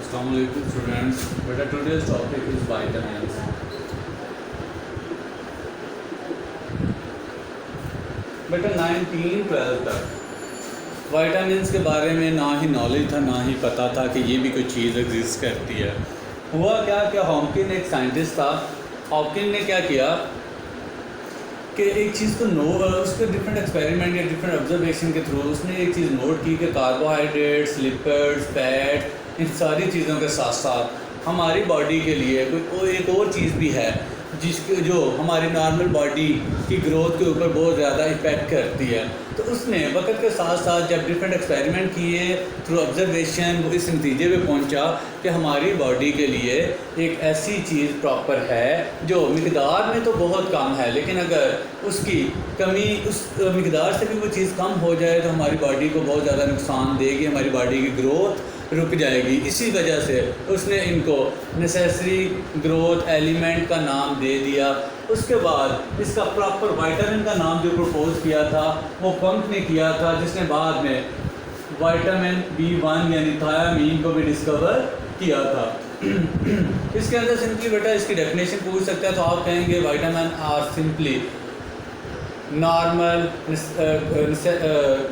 Assalamualaikum students. But today's topic is vitamins. बेटा 19-12 तक vitamins के बारे में ना ही नॉलेज था ना ही पता था कि ये भी कोई चीज़ एग्जिस्ट करती है। हुआ क्या कि हॉपकिन एक साइंटिस्ट था। हॉपकिन ने क्या किया कि एक चीज़ को उसके डिफरेंट एक्सपेरिमेंट या डिफरेंट ऑब्जर्वेशन के थ्रू उसने एक चीज़ नोट की कि कार्बोहाइड्रेट्स, लिपिड्स, फैट, इन सारी चीज़ों के साथ साथ हमारी बॉडी के लिए कोई एक और चीज़ भी है जिसके जो हमारी नॉर्मल बॉडी की ग्रोथ के ऊपर बहुत ज़्यादा इफ़ेक्ट करती है। तो उसने वक्त के साथ साथ जब डिफरेंट एक्सपेरिमेंट किए थ्रू ऑब्जर्वेशन वो इस नतीजे पे पहुंचा कि हमारी बॉडी के लिए एक ऐसी चीज़ प्रॉपर है जो मिकदार में तो बहुत कम है, लेकिन अगर उसकी कमी उस मिकदार से भी वो चीज़ कम हो जाए तो हमारी बॉडी को बहुत ज़्यादा नुकसान देगी, हमारी बॉडी की ग्रोथ रुक जाएगी। इसी वजह से उसने इनको नेसेसरी ग्रोथ एलिमेंट का नाम दे दिया। उसके बाद इसका प्रॉपर वाइटामिन का नाम जो प्रपोज किया था वो पंक ने किया था, जिसने बाद में विटामिन B1 यानी थायामीन को भी डिस्कवर किया था। इसके अंदर सिंपली बेटा इसकी डेफिनेशन पूछ सकता है तो आप कहेंगे vitamin are simply normal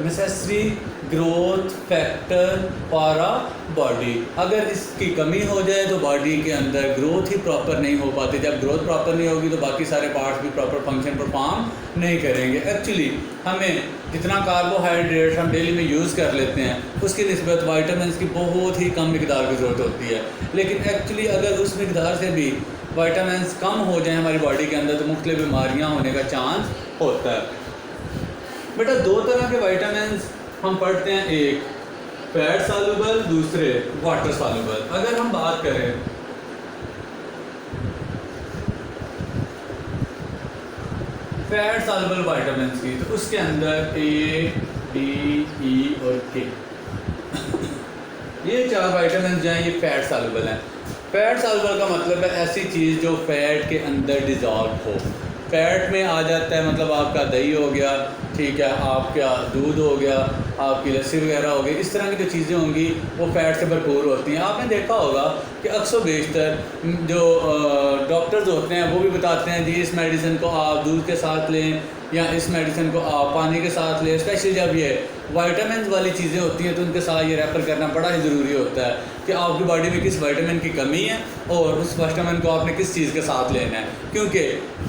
necessary growth factor for a body. अगर इसकी कमी हो जाए तो बॉडी के अंदर ग्रोथ ही प्रॉपर नहीं हो पाती। जब ग्रोथ प्रॉपर नहीं होगी तो बाकी सारे पार्ट्स भी प्रॉपर फंक्शन परफॉर्म नहीं करेंगे। एक्चुअली हमें जितना कार्बोहाइड्रेट्स हम डेली में यूज़ कर लेते हैं उसकी निस्बत वाइटामिन की बहुत ही कम मिकदार की ज़रूरत होती है, लेकिन एक्चुअली अगर उस मिकदार से भी वाइटामिन कम हो जाए हमारी बॉडी के अंदर तो मुख्तलिफ बीमारियाँ होने का चांस होता है। बेटा दो तरह के वाइटामिन हम पढ़ते हैं, एक फैट सॉल्युबल, दूसरे वाटर सॉल्युबल। अगर हम बात करें फैट सॉल्युबल वाइटामिन की तो उसके अंदर A, D, E और K ये चार वाइटामिन जो हैं ये फैट सॉल्युबल हैं। फैट सॉल्युबल का मतलब है ऐसी चीज़ जो फैट के अंदर डिज़ोल्व हो, फैट में आ जाता है। मतलब आपका दही हो गया, ठीक है, आपका दूध हो गया, आपकी लस्सी वगैरह हो गई, इस तरह की जो चीज़ें होंगी वो फैट से भरपूर होती हैं। आपने देखा होगा कि अक्सर बेशतर जो डॉक्टर्स होते हैं वो भी बताते हैं जी इस मेडिसिन को आप दूध के साथ लें या इस मेडिसिन को आप पानी के साथ लें। स्पेशली जब ये वाइटामिन वाली चीज़ें होती हैं तो उनके साथ ये रेफ़र करना बड़ा ही ज़रूरी होता है कि आपकी बॉडी में किस विटामिन की कमी है और उस विटामिन को आपने किस चीज़ के साथ लेना है। क्योंकि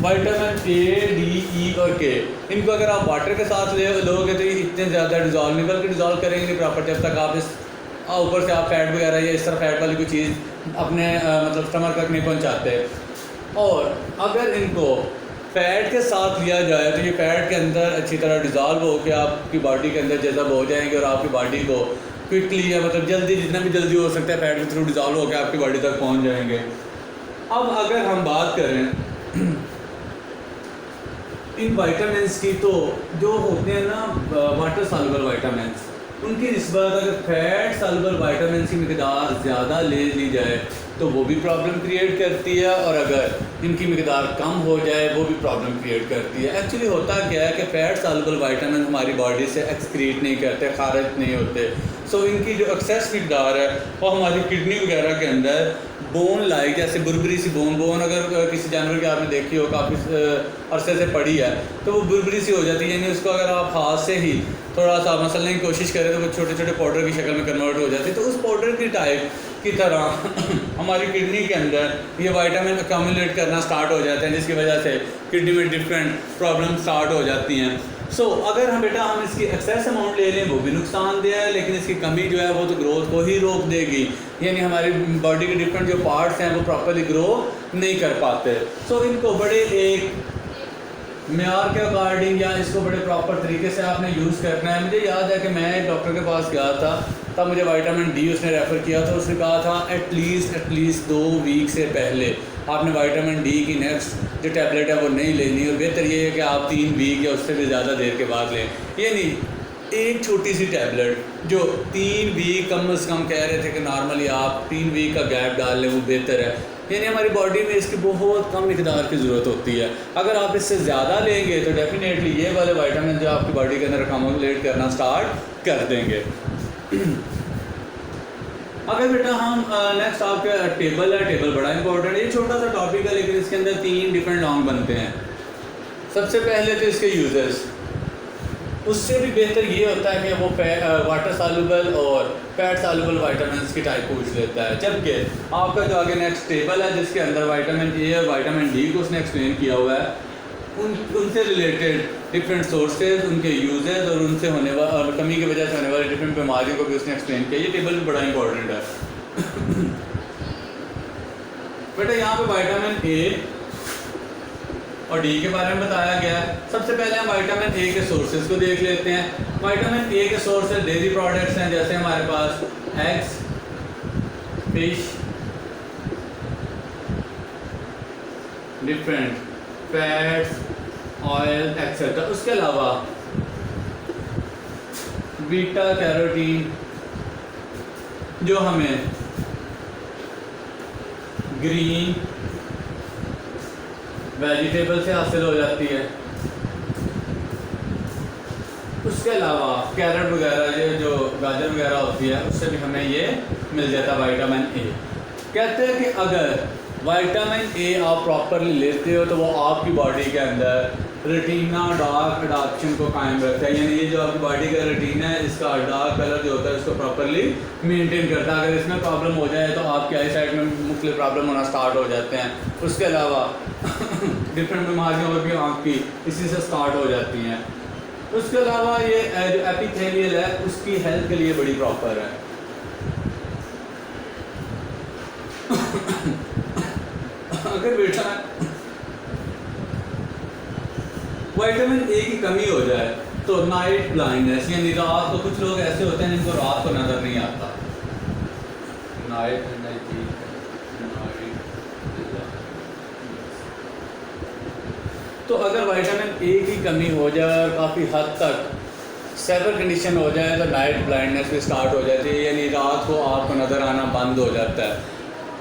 विटामिन A, D, E और K इनको अगर आप वाटर के साथ लोगे तो ये इतने ज़्यादा डिज़ोल्व नहीं, बल्कि डिज़ोल्व करेंगे नहीं प्रॉपर जब तक आप इस ऊपर से आप फैट वगैरह या इस तरह फैट वाली कोई चीज़ अपने मतलब स्टमक तक नहीं पहुँचाते। और अगर इनको फैट के साथ लिया जाए तो ये फैट के अंदर अच्छी तरह डिज़ोल्व होकर आपकी बॉडी के अंदर जज़ब हो जाएंगे और आपकी बॉडी को क्विकली या मतलब जल्दी जितना भी जल्दी हो सकता है फैट के थ्रू डिज़ोल्व होकर आपकी बॉडी तक पहुंच जाएंगे। अब अगर हम बात करें इन वाइटामिन्स की तो जो होते हैं ना वाटर सॉल्युबल वाइटामिन्स उनकी निस्बत अगर फैट सॉल्युबल वाइटामिन की मिकदार ज़्यादा ले ली जाए तो वो भी प्रॉब्लम क्रिएट करती है, और अगर इनकी मिकदार कम हो जाए वो भी प्रॉब्लम क्रिएट करती है। एक्चुअली होता क्या है कि फैट सॉल्युबल वाइटामिन हमारी बॉडी से एक्सक्रीट नहीं करते, खारिज नहीं होते। सो इनकी जो एक्सेस मिकदार है वो हमारी किडनी वगैरह के अंदर बोन लाइक जैसे बुरबरी सी बोन अगर किसी जानवर की आपने देखी हो काफ़ी अरसे से पड़ी है तो वो बुरबरी सी हो जाती है, यानी उसको अगर आप हाथ से ही थोड़ा सा मसलने की कोशिश करें तो वो छोटे छोटे पाउडर की शक्ल में कन्वर्ट हो जाती है। तो उस पाउडर की टाइप की तरह हमारी किडनी के अंदर ये विटामिन अक्यूमुलेट करना स्टार्ट हो जाते हैं, जिसकी वजह से किडनी में डिफरेंट प्रॉब्लम स्टार्ट हो जाती हैं। सो अगर हम बेटा हम इसकी एक्सेस अमाउंट ले लें वो भी नुकसानदेह है, लेकिन इसकी कमी जो है वो तो ग्रोथ को ही रोक देगी, यानी हमारी बॉडी के डिफरेंट जो पार्ट्स हैं वो प्रॉपरली ग्रो नहीं कर पाते। सो इनको बड़े एक म्यार के अकॉर्डिंग या इसको बड़े प्रॉपर तरीके से आपने यूज़ करना है। मुझे याद है कि मैं एक डॉक्टर के पास गया था तब मुझे विटामिन D उसने रेफ़र किया था। उसने कहा था एटलीस्ट 2 वीक से पहले आपने विटामिन D की नेक्स्ट जो टैबलेट है वो नहीं लेनी, और बेहतर ये है कि आप 3 वीक या उससे भी ज़्यादा देर के बाद लें। यानी एक छोटी सी टैबलेट जो 3 वीक कम से कम कह रहे थे कि नॉर्मली आप 3 वीक का गैप डाल लें वो बेहतर है। यानी हमारी बॉडी में इसकी बहुत कम मिकदार की ज़रूरत होती है। अगर आप इससे ज़्यादा लेंगे तो डेफिनेटली ये वाले विटामिन जो आपकी बॉडी के अंदर अक्यूमुलेट करना स्टार्ट कर देंगे। अगर बेटा हम नेक्स्ट आपका टेबल है, टेबल बड़ा इंपॉर्टेंट है, ये छोटा सा टॉपिक है लेकिन इसके अंदर 3 डिफरेंट लॉन्ग बनते हैं। सबसे पहले तो इसके यूजर्स, उससे भी बेहतर ये होता है कि वो वाटर सालुबल और फैट सालुबल वाइटामिन की टाइप पूछ लेता है। जबकि आपका जो आगे नेक्स्ट टेबल है जिसके अंदर विटामिन ए और विटामिन डी को उसने एक्सप्लेन किया हुआ है, उनसे रिलेटेड डिफरेंट सोर्सेज, उनके यूजेस और उनसे होने वाला कमी की वजह से होने वाली डिफरेंट बीमारियों को भी उसने एक्सप्लेन किया। ये टेबल भी बड़ा इंपॉर्टेंट है। बेटा यहाँ पे विटामिन ए और डी के बारे में बताया गया है। सबसे पहले हम विटामिन ए के सोर्सेज को देख लेते हैं। विटामिन ए के सोर्सेज डेयरी प्रोडक्ट्स हैं, जैसे हमारे पास eggs, fish, different fats, oil etcetera. उसके अलावा बीटा कैरोटीन जो हमें ग्रीन वेजिटेबल से हासिल हो जाती है। उसके अलावा कैरेट वगैरह, ये जो गाजर वगैरह होती है, उससे भी हमें ये मिल जाता है विटामिन ए। कहते हैं कि अगर विटामिन ए आप प्रॉपरली लेते हो तो वो आपकी बॉडी के अंदर रेटिना डार्क अडाप्शन को कायम रखता है, यानी ये जो आपकी बॉडी का रेटिना है इसका डार्क कलर जो होता है उसको प्रॉपरली मेंटेन करता है। अगर इसमें प्रॉब्लम हो जाए तो आपकी आई साइड में मुख्तलिफ प्रॉब्लम होना स्टार्ट हो जाते हैं। उसके अलावा डिफरेंट बीमारियाँ और भी आँख की इसी से स्टार्ट हो जाती हैं। उसके अलावा ये जो एपिथेलियल है उसकी हेल्थ के लिए बड़ी प्रॉपर है। अगर बेटा विटामिन ए की कमी हो जाए तो नाइट ब्लाइंडनेस, यानी रात को, कुछ लोग ऐसे होते हैं जिनको रात को नज़र नहीं आता। तो अगर विटामिन ए की कमी हो जाए और काफ़ी हद तक सेवर कंडीशन हो जाए तो नाइट ब्लाइंडनेस भी स्टार्ट हो जाती है, यानी रात को आपको नज़र आना बंद हो जाता है।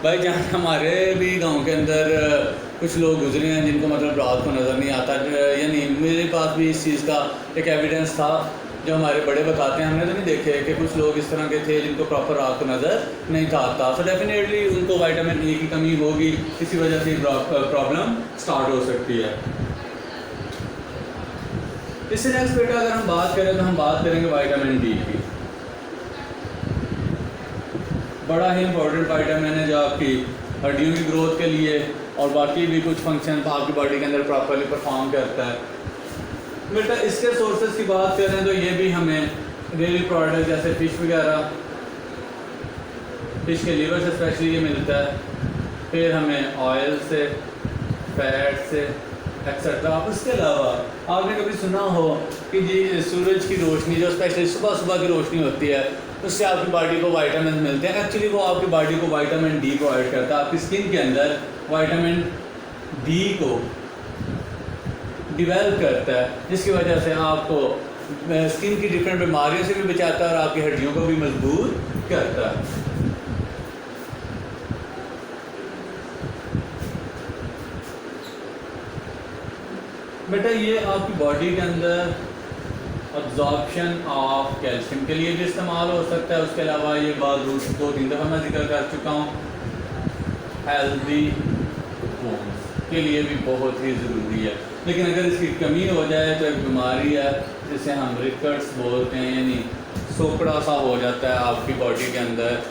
भाई जहाँ हमारे भी गांव के अंदर कुछ लोग गुजरे हैं जिनको मतलब रात को नज़र नहीं आता, यानी मेरे पास भी इस चीज़ का एक एविडेंस था जो हमारे बड़े बताते हैं। हमने तो नहीं देखे कि कुछ लोग इस तरह के थे जिनको प्रॉपर रात को नज़र नहीं था आता। तो डेफिनेटली उनको विटामिन ए की कमी होगी, इसी वजह से प्रॉब्लम स्टार्ट हो सकती है। इससे नेक्स्ट बेटा अगर हम बात करें तो हम बात करेंगे विटामिन डी की। बड़ा ही इंपॉर्टेंट विटामिन है जो आपकी हड्डियों की ग्रोथ के लिए और बाकी भी कुछ फंक्शन आपकी बॉडी के अंदर प्रॉपरली परफॉर्म करता है। बेटा इसके सोर्सेज की बात करें तो ये भी हमें डेयरी प्रोडक्ट जैसे फ़िश वगैरह, फ़िश के लीवर से स्पेशली ये मिलता है, फिर हमें ऑयल से, फैट से एक्सेट्रा। उसके अलावा आपने कभी सुना हो कि जी सूरज की रोशनी जो स्पेशली सुबह सुबह की रोशनी होती है उससे आपकी बॉडी को विटामिन मिलते हैं। एक्चुअली वो आपकी बॉडी को विटामिन डी प्रोवाइड करता है, आपकी स्किन के अंदर विटामिन डी को डिवेल्प करता है, जिसकी वजह से आपको स्किन की डिफरेंट बीमारियों से भी बचाता है और आपकी हड्डियों को भी मजबूत करता है। बेटा ये आपकी बॉडी के अंदर अब्जॉर्प्शन ऑफ कैल्शियम के लिए भी इस्तेमाल हो सकता है। उसके अलावा ये बात 2-3 दफ़ा मैं जिक्र कर चुका हूँ, हेल्दी बोन्स के लिए भी बहुत ही ज़रूरी है। लेकिन अगर इसकी कमी हो जाए तो एक बीमारी है जिसे हम रिकट्स बोलते हैं, यानी सोकड़ा सा हो जाता है आपकी बॉडी के अंदर।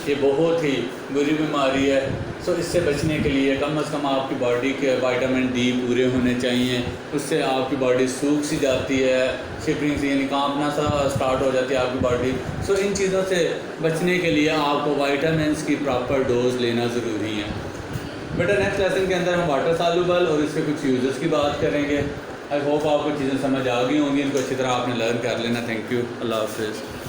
ये बहुत ही बुरी बीमारी है। सो इससे बचने के लिए कम से कम आपकी बॉडी के विटामिन डी पूरे होने चाहिए। उससे आपकी बॉडी सूख सी जाती है, शिवरिंग सी, यानी कांपना सा स्टार्ट हो जाती है आपकी बॉडी। सो इन चीज़ों से बचने के लिए आपको विटामिन्स की प्रॉपर डोज लेना ज़रूरी है। बेटा नेक्स्ट लेसन के अंदर हम वाटर सालुबल और इसके कुछ यूज़र्स की बात करेंगे। आई होप आपको चीज़ें समझ आ गई होंगी, इनको अच्छी तरह आपने लर्न कर लेना। थैंक यू, अल्लाह हाफ़िज़।